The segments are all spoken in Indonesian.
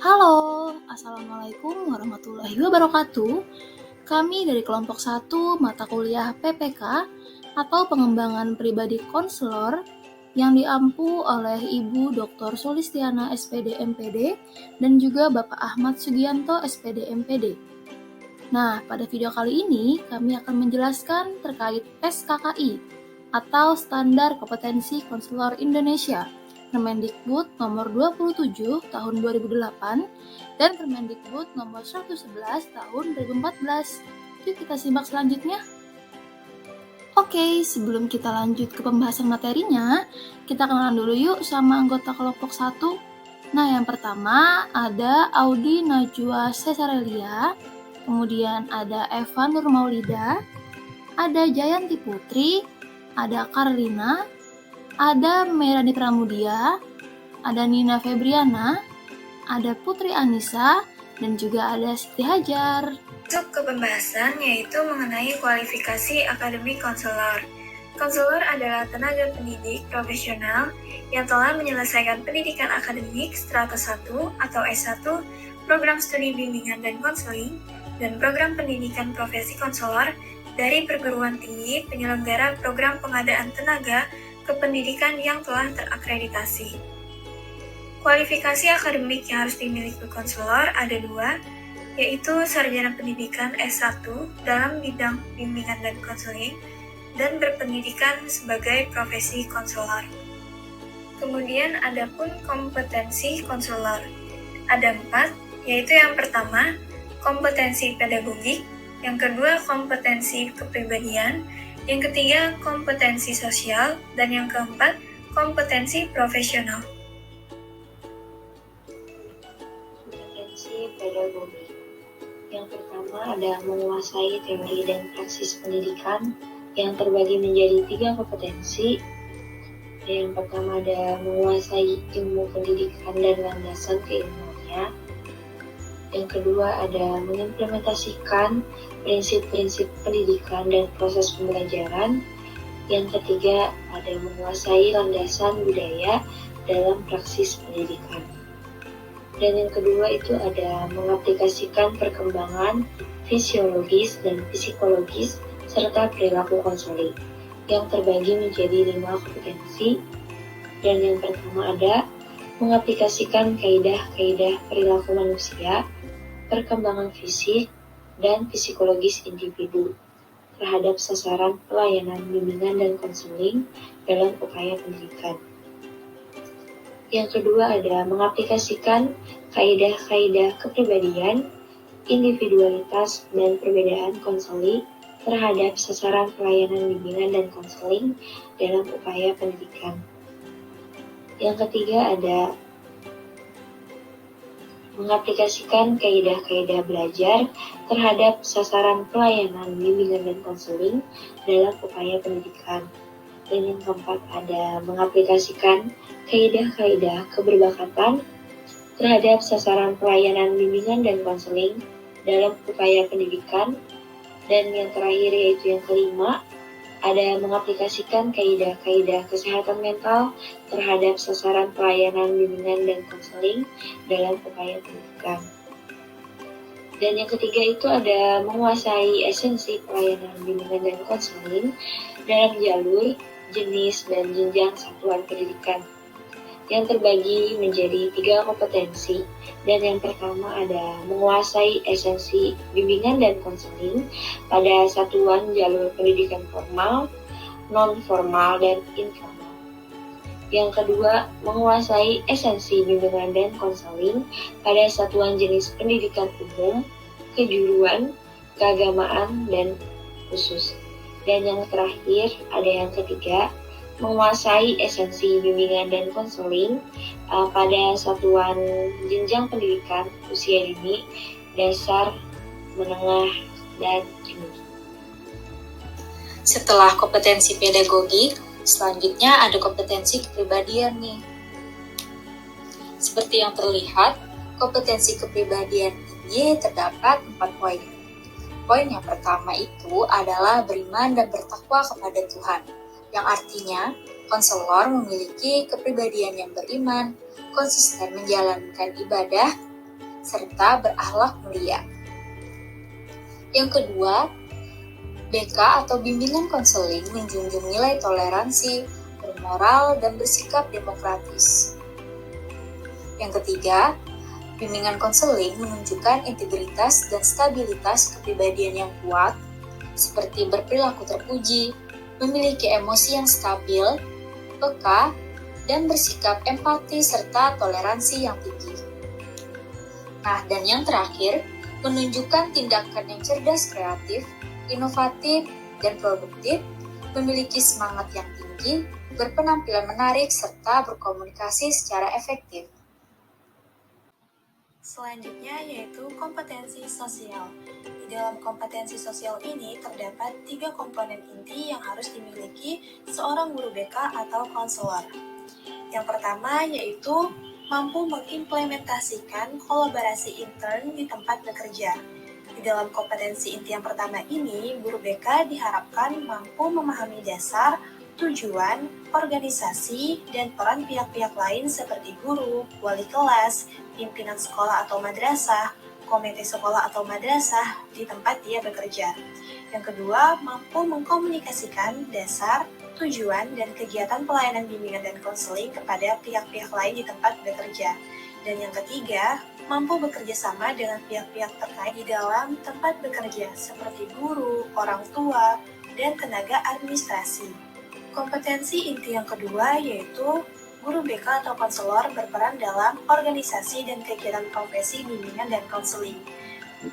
Halo, Assalamualaikum warahmatullahi wabarakatuh. Kami dari kelompok 1 mata kuliah PPK atau pengembangan pribadi konselor yang diampu oleh Ibu Dr. Sulistiana SPD MPD dan juga Bapak Ahmad Sugianto SPD MPD. Nah, pada video kali ini kami akan menjelaskan terkait SKKI atau Standar Kompetensi Konselor Indonesia, Permendikbud nomor 27 tahun 2008 dan Permendikbud nomor 111 tahun 2014. Yuk kita simak selanjutnya. Oke, sebelum kita lanjut ke pembahasan materinya, kita kenalan dulu yuk sama anggota kelompok 1. Nah, yang pertama ada Audi Najwa Cesarelia, kemudian ada Eva Nur Maulida, ada Jayanti Putri, ada Karlina, ada Merani Pramudia, ada Nina Febriana, ada Putri Anissa, dan juga ada Siti Hajar. Masuk ke pembahasan yaitu mengenai kualifikasi akademik konselor. Konselor adalah tenaga pendidik profesional yang telah menyelesaikan pendidikan akademik strata 1 atau S1, program studi bimbingan dan konseling, dan program pendidikan profesi konselor dari perguruan tinggi penyelenggara program pengadaan tenaga kependidikan yang telah terakreditasi. Kualifikasi akademik yang harus dimiliki konselor ada dua, yaitu sarjana pendidikan S1 dalam bidang bimbingan dan konseling, dan berpendidikan sebagai profesi konselor. Kemudian ada pun kompetensi konselor. Ada 4, yaitu yang pertama, kompetensi pedagogik, yang kedua, kompetensi kepribadian, yang ketiga, kompetensi sosial, dan yang keempat, kompetensi profesional. Kompetensi pedagogik. Yang pertama ada menguasai teori dan praksis pendidikan yang terbagi menjadi 3 kompetensi. Yang pertama ada menguasai ilmu pendidikan dan landasan keilmuannya. Yang kedua ada mengimplementasikan prinsip-prinsip pendidikan dan proses pembelajaran. Yang ketiga ada menguasai landasan budaya dalam praksis pendidikan. Dan yang kedua itu ada mengaplikasikan perkembangan fisiologis dan psikologis serta perilaku konseling yang terbagi menjadi 5 kompetensi. Dan yang pertama ada mengaplikasikan kaidah-kaidah perilaku manusia, perkembangan fisik dan psikologis individu terhadap sasaran pelayanan bimbingan dan konseling dalam upaya pendidikan. Yang kedua ada mengaplikasikan kaidah-kaidah kepribadian, individualitas, dan perbedaan konseling terhadap sasaran pelayanan bimbingan dan konseling dalam upaya pendidikan. Yang ketiga ada mengaplikasikan kaidah-kaidah belajar terhadap sasaran pelayanan bimbingan dan konseling dalam upaya pendidikan. Dan yang keempat ada mengaplikasikan kaidah-kaidah keberbakatan terhadap sasaran pelayanan bimbingan dan konseling dalam upaya pendidikan. Dan yang terakhir yaitu yang kelima, ada mengaplikasikan kaidah-kaidah kesehatan mental terhadap sasaran pelayanan bimbingan dan konseling dalam upaya pendidikan. Dan yang ketiga itu ada menguasai esensi pelayanan bimbingan dan konseling dalam jalur, jenis, dan jenjang satuan pendidikan yang terbagi menjadi 3 kompetensi. Dan yang pertama ada menguasai esensi bimbingan dan konseling pada satuan jalur pendidikan formal, non-formal, dan informal. Yang kedua, menguasai esensi bimbingan dan konseling pada satuan jenis pendidikan umum, kejuruan, keagamaan, dan khusus. Dan yang terakhir, ada yang ketiga, menguasai esensi bimbingan dan konseling pada satuan jenjang pendidikan usia dini, dasar, menengah, dan tinggi. Setelah kompetensi pedagogik, selanjutnya ada kompetensi kepribadian nih. Seperti yang terlihat, kompetensi kepribadian ini terdapat 4 poin. Poin yang pertama itu adalah beriman dan bertakwa kepada Tuhan, yang artinya konselor memiliki kepribadian yang beriman, konsisten menjalankan ibadah, serta berakhlak mulia. Yang kedua, BK atau bimbingan konseling menjunjung nilai toleransi, bermoral, dan bersikap demokratis. Yang ketiga, bimbingan konseling menunjukkan integritas dan stabilitas kepribadian yang kuat, seperti berperilaku terpuji, memiliki emosi yang stabil, peka, dan bersikap empati serta toleransi yang tinggi. Nah, dan yang terakhir, menunjukkan tindakan yang cerdas, kreatif, inovatif, dan produktif, memiliki semangat yang tinggi, berpenampilan menarik, serta berkomunikasi secara efektif. Selanjutnya yaitu kompetensi sosial. Di dalam kompetensi sosial ini terdapat 3 komponen inti yang harus dimiliki seorang guru BK atau konselor. Yang pertama yaitu mampu mengimplementasikan kolaborasi intern di tempat bekerja. Di dalam kompetensi inti yang pertama ini, guru BK diharapkan mampu memahami dasar, tujuan, organisasi, dan peran pihak-pihak lain seperti guru, wali kelas, pimpinan sekolah atau madrasah, komite sekolah atau madrasah di tempat dia bekerja. Yang kedua, mampu mengkomunikasikan dasar, tujuan, dan kegiatan pelayanan bimbingan dan konseling kepada pihak-pihak lain di tempat bekerja. Dan yang ketiga, mampu bekerja sama dengan pihak-pihak terkait di dalam tempat bekerja seperti guru, orang tua, dan tenaga administrasi. Kompetensi inti yang kedua yaitu guru BK atau konselor berperan dalam organisasi dan kegiatan profesi bimbingan dan konseling.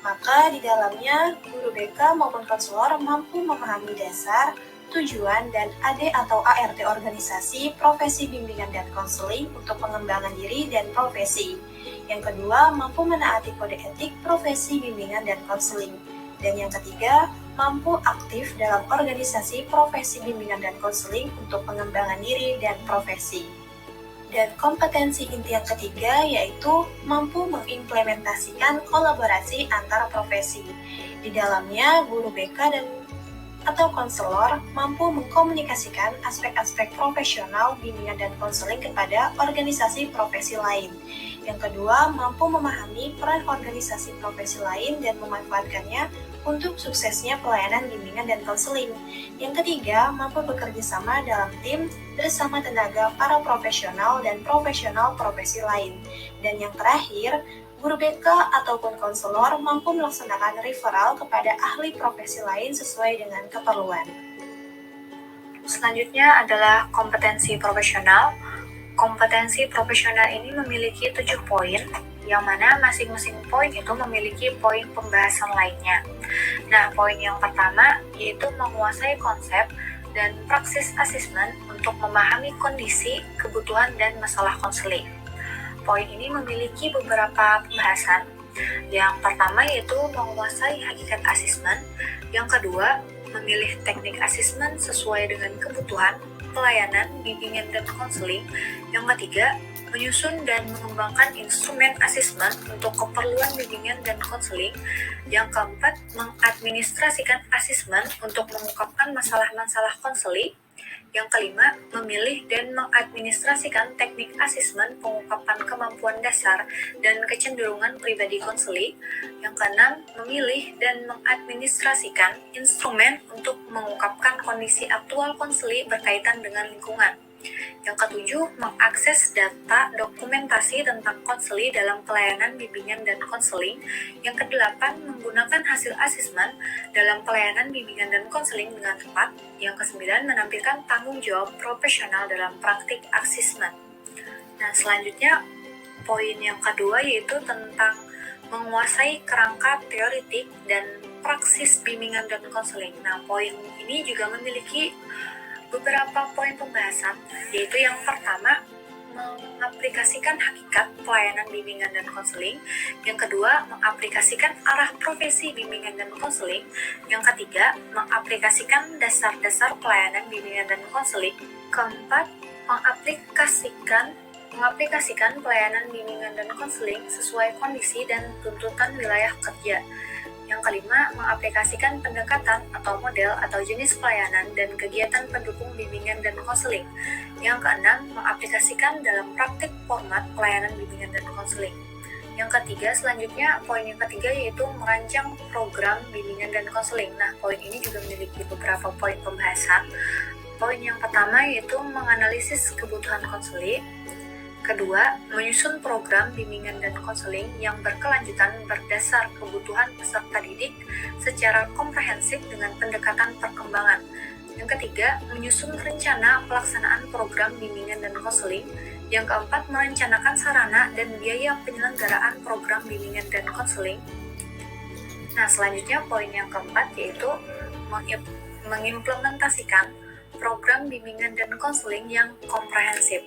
Maka di dalamnya guru BK maupun konselor mampu memahami dasar, tujuan, dan AD atau ART organisasi, profesi bimbingan dan konseling untuk pengembangan diri dan profesi. Yang kedua, mampu menaati kode etik profesi bimbingan dan konseling. Dan yang ketiga, mampu aktif dalam organisasi profesi bimbingan dan konseling untuk pengembangan diri dan profesi. Dan kompetensi inti yang ketiga yaitu mampu mengimplementasikan kolaborasi antar profesi. Di dalamnya, guru BK dan atau konselor mampu mengkomunikasikan aspek-aspek profesional bimbingan dan konseling kepada organisasi profesi lain. Yang kedua, mampu memahami peran organisasi profesi lain dan memanfaatkannya untuk suksesnya pelayanan bimbingan dan konseling. Yang ketiga, mampu bekerja sama dalam tim bersama tenaga para profesional dan profesional profesi lain. Dan yang terakhir, guru BK ataupun konselor mampu melaksanakan referral kepada ahli profesi lain sesuai dengan keperluan. Selanjutnya adalah kompetensi profesional. Kompetensi profesional ini memiliki 7 poin, yang mana masing-masing poin itu memiliki poin pembahasan lainnya. Nah, poin yang pertama yaitu menguasai konsep dan praksis asesmen untuk memahami kondisi, kebutuhan, dan masalah konseling. Poin ini memiliki beberapa pembahasan. Yang pertama yaitu menguasai hakikat asesmen. Yang kedua, memilih teknik asesmen sesuai dengan kebutuhan, pelayanan, bimbingan, dan konseling. Yang ketiga, menyusun dan mengembangkan instrumen asesmen untuk keperluan bimbingan dan konseling. Yang keempat, mengadministrasikan asesmen untuk mengungkapkan masalah-masalah konseling. Yang kelima, memilih dan mengadministrasikan teknik asesmen pengungkapan kemampuan dasar dan kecenderungan pribadi konseling. Yang keenam, memilih dan mengadministrasikan instrumen untuk mengungkapkan kondisi aktual konseling berkaitan dengan lingkungan. Yang ketujuh, mengakses data dokumentasi tentang konseling dalam pelayanan bimbingan dan konseling. Yang kedelapan, menggunakan hasil asesmen dalam pelayanan bimbingan dan konseling dengan tepat. Yang kesembilan, menampilkan tanggung jawab profesional dalam praktik asesmen. Nah, selanjutnya poin yang kedua yaitu tentang menguasai kerangka teoretik dan praksis bimbingan dan konseling. Nah, poin ini juga memiliki beberapa poin pembahasan, yaitu yang pertama, mengaplikasikan hakikat pelayanan bimbingan dan konseling. Yang kedua, mengaplikasikan arah profesi bimbingan dan konseling. Yang ketiga, mengaplikasikan dasar-dasar pelayanan bimbingan dan konseling. Keempat, mengaplikasikan pelayanan bimbingan dan konseling sesuai kondisi dan tuntutan wilayah kerja. Yang kelima, mengaplikasikan pendekatan atau model atau jenis pelayanan dan kegiatan pendukung bimbingan dan konseling. Yang keenam, mengaplikasikan dalam praktik format pelayanan bimbingan dan konseling. Yang ketiga, selanjutnya poin yang ketiga yaitu merancang program bimbingan dan konseling. Nah, poin ini juga memiliki beberapa poin pembahasan. Poin yang pertama yaitu menganalisis kebutuhan konseling. Kedua, menyusun program bimbingan dan konseling yang berkelanjutan berdasar kebutuhan peserta didik secara komprehensif dengan pendekatan perkembangan. Yang ketiga, menyusun rencana pelaksanaan program bimbingan dan konseling. Yang keempat, merencanakan sarana dan biaya penyelenggaraan program bimbingan dan konseling. Nah, selanjutnya poin yang keempat yaitu mengimplementasikan program bimbingan dan konseling yang komprehensif.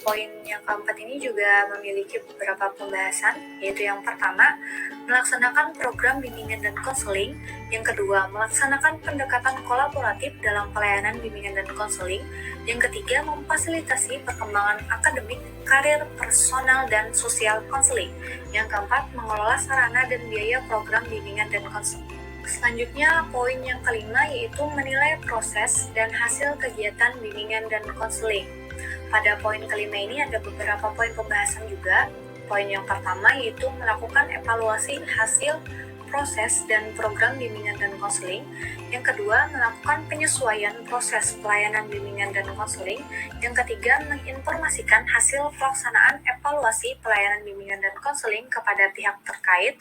Poin yang keempat ini juga memiliki beberapa pembahasan, yaitu yang pertama, melaksanakan program bimbingan dan konseling. Yang kedua, melaksanakan pendekatan kolaboratif dalam pelayanan bimbingan dan konseling. Yang ketiga, memfasilitasi perkembangan akademik, karir, personal, dan sosial konseling. Yang keempat, mengelola sarana dan biaya program bimbingan dan konseling. Selanjutnya, poin yang kelima yaitu menilai proses dan hasil kegiatan bimbingan dan konseling. Pada poin kelima ini ada beberapa poin pembahasan juga. Poin yang pertama yaitu melakukan evaluasi hasil proses dan program bimbingan dan konseling. Yang kedua, melakukan penyesuaian proses pelayanan bimbingan dan konseling. Yang ketiga, menginformasikan hasil pelaksanaan evaluasi pelayanan bimbingan dan konseling kepada pihak terkait.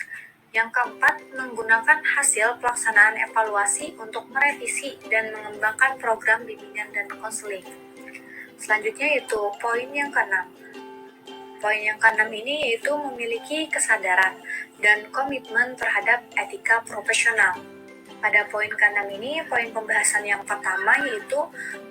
Yang keempat, menggunakan hasil pelaksanaan evaluasi untuk merevisi dan mengembangkan program bimbingan dan konseling. Selanjutnya yaitu poin yang keenam. Poin yang keenam ini yaitu memiliki kesadaran dan komitmen terhadap etika profesional. Pada poin keenam ini, poin pembahasan yang pertama yaitu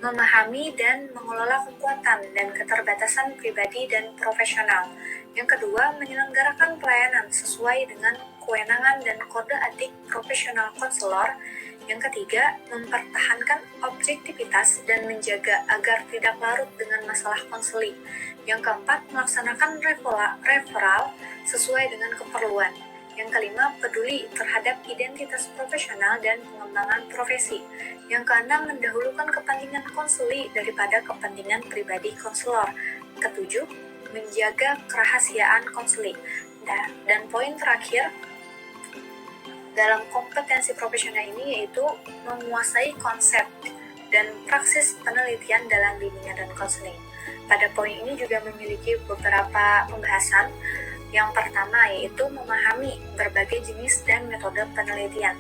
memahami dan mengelola kekuatan dan keterbatasan pribadi dan profesional. Yang kedua, menyelenggarakan pelayanan sesuai dengan kewenangan dan kode etik profesional konselor. Yang ketiga, mempertahankan objektivitas dan menjaga agar tidak larut dengan masalah konseling. Yang keempat, melaksanakan referral sesuai dengan keperluan. Yang kelima, peduli terhadap identitas profesional dan pengembangan profesi. Yang keenam, mendahulukan kepentingan konseli daripada kepentingan pribadi konselor. Ketujuh, menjaga kerahasiaan konseling. Dan poin terakhir, dalam kompetensi profesional ini yaitu menguasai konsep dan praksis penelitian dalam bimbingan dan konseling. Pada poin ini juga memiliki beberapa pembahasan. Yang pertama yaitu memahami berbagai jenis dan metode penelitian.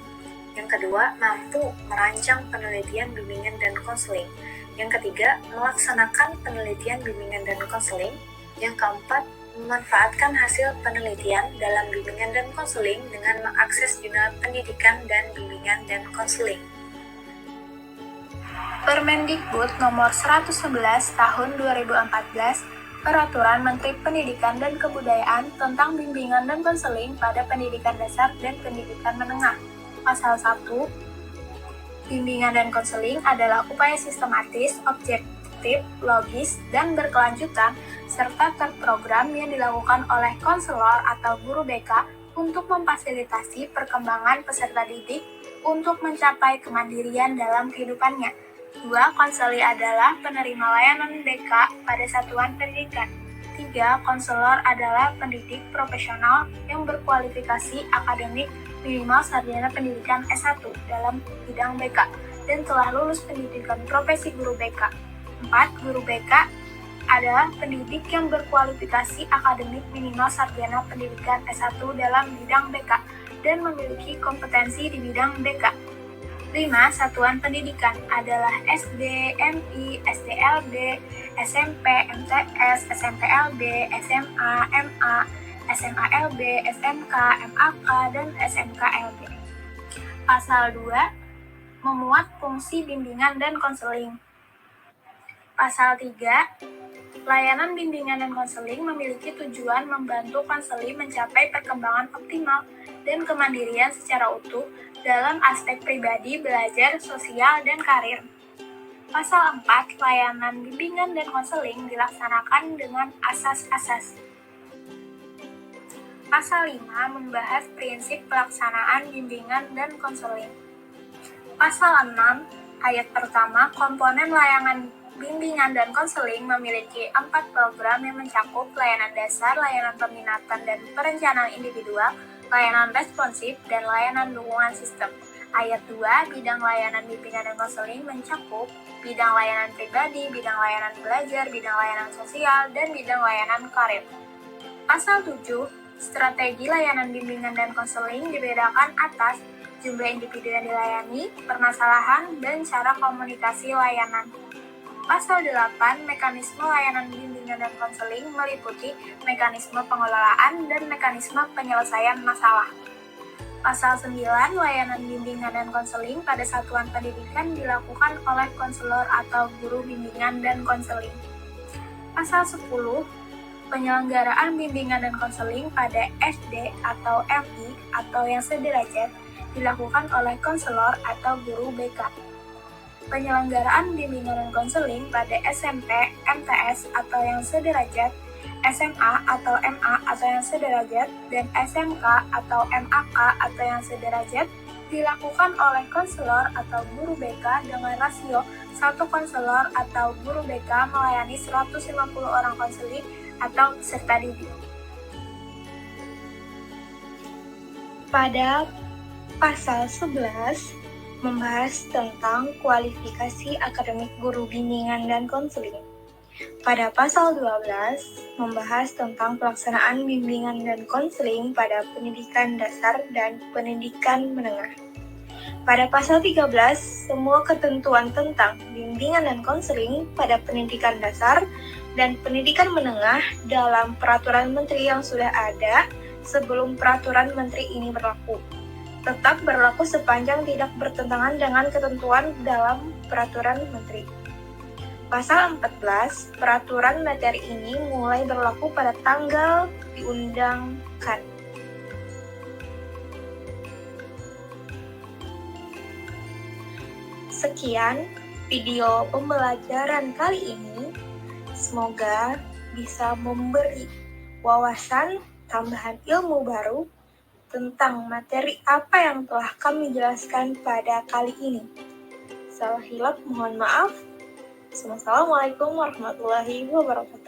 Yang kedua, mampu merancang penelitian bimbingan dan konseling. Yang ketiga, melaksanakan penelitian bimbingan dan konseling. Yang keempat, memanfaatkan hasil penelitian dalam bimbingan dan konseling dengan mengakses jurnal pendidikan dan bimbingan dan konseling. Permendikbud nomor 111 tahun 2014, Peraturan Menteri Pendidikan dan Kebudayaan tentang bimbingan dan konseling pada pendidikan dasar dan pendidikan menengah. Pasal 1, bimbingan dan konseling adalah upaya sistematis, objektif, logis, dan berkelanjutan serta terprogram yang dilakukan oleh konselor atau guru BK untuk memfasilitasi perkembangan peserta didik untuk mencapai kemandirian dalam kehidupannya. 2. Konseli adalah penerima layanan BK pada satuan pendidikan. 3. Konselor adalah pendidik profesional yang berkualifikasi akademik minimal sarjana pendidikan S1 dalam bidang BK dan telah lulus pendidikan profesi guru BK. 4. Guru BK adalah pendidik yang berkualifikasi akademik minimal sarjana pendidikan S1 dalam bidang BK dan memiliki kompetensi di bidang BK. 5. Satuan pendidikan adalah SD, MI, SDLB, SMP, MTS, SMPLB, SMA, MA, SMALB, SMK, MAK, dan SMKLB. Pasal 2, memuat fungsi bimbingan dan konseling. Pasal 3, layanan bimbingan dan konseling memiliki tujuan membantu konseli mencapai perkembangan optimal dan kemandirian secara utuh dalam aspek pribadi, belajar, sosial, dan karir. Pasal 4, layanan bimbingan dan konseling dilaksanakan dengan asas-asas. Pasal 5 membahas prinsip pelaksanaan bimbingan dan konseling. Pasal 6, ayat pertama, komponen layanan Bimbingan dan Konseling memiliki 4 program yang mencakup layanan dasar, layanan peminatan dan perencanaan individual, layanan responsif, dan layanan dukungan sistem. Ayat 2, bidang layanan bimbingan dan konseling mencakup bidang layanan pribadi, bidang layanan belajar, bidang layanan sosial, dan bidang layanan karir. Pasal 7, strategi layanan bimbingan dan konseling dibedakan atas jumlah individu yang dilayani, permasalahan, dan cara komunikasi layanan. Pasal 8, mekanisme layanan bimbingan dan konseling meliputi mekanisme pengelolaan dan mekanisme penyelesaian masalah. Pasal 9, layanan bimbingan dan konseling pada satuan pendidikan dilakukan oleh konselor atau guru bimbingan dan konseling. Pasal 10, penyelenggaraan bimbingan dan konseling pada SD atau MI atau yang sederajat dilakukan oleh konselor atau guru BK. Penyelenggaraan bimbingan dan konseling pada SMP, MTS atau yang sederajat, SMA atau MA atau yang sederajat, dan SMK atau MAK atau yang sederajat dilakukan oleh konselor atau guru BK dengan rasio 1 konselor atau guru BK melayani 150 orang konseling atau peserta didik. Pada pasal 11 membahas tentang kualifikasi akademik guru bimbingan dan konseling. Pada pasal 12 membahas tentang pelaksanaan bimbingan dan konseling pada pendidikan dasar dan pendidikan menengah. Pada pasal 13, semua ketentuan tentang bimbingan dan konseling pada pendidikan dasar dan pendidikan menengah dalam peraturan menteri yang sudah ada sebelum peraturan menteri ini berlaku tetap berlaku sepanjang tidak bertentangan dengan ketentuan dalam peraturan menteri. Pasal 14, peraturan materi ini mulai berlaku pada tanggal diundangkan. Sekian video pembelajaran kali ini. Semoga bisa memberi wawasan tambahan ilmu baru tentang materi apa yang telah kami jelaskan pada kali ini. Salah hilap mohon maaf. Wassalamualaikum warahmatullahi wabarakatuh.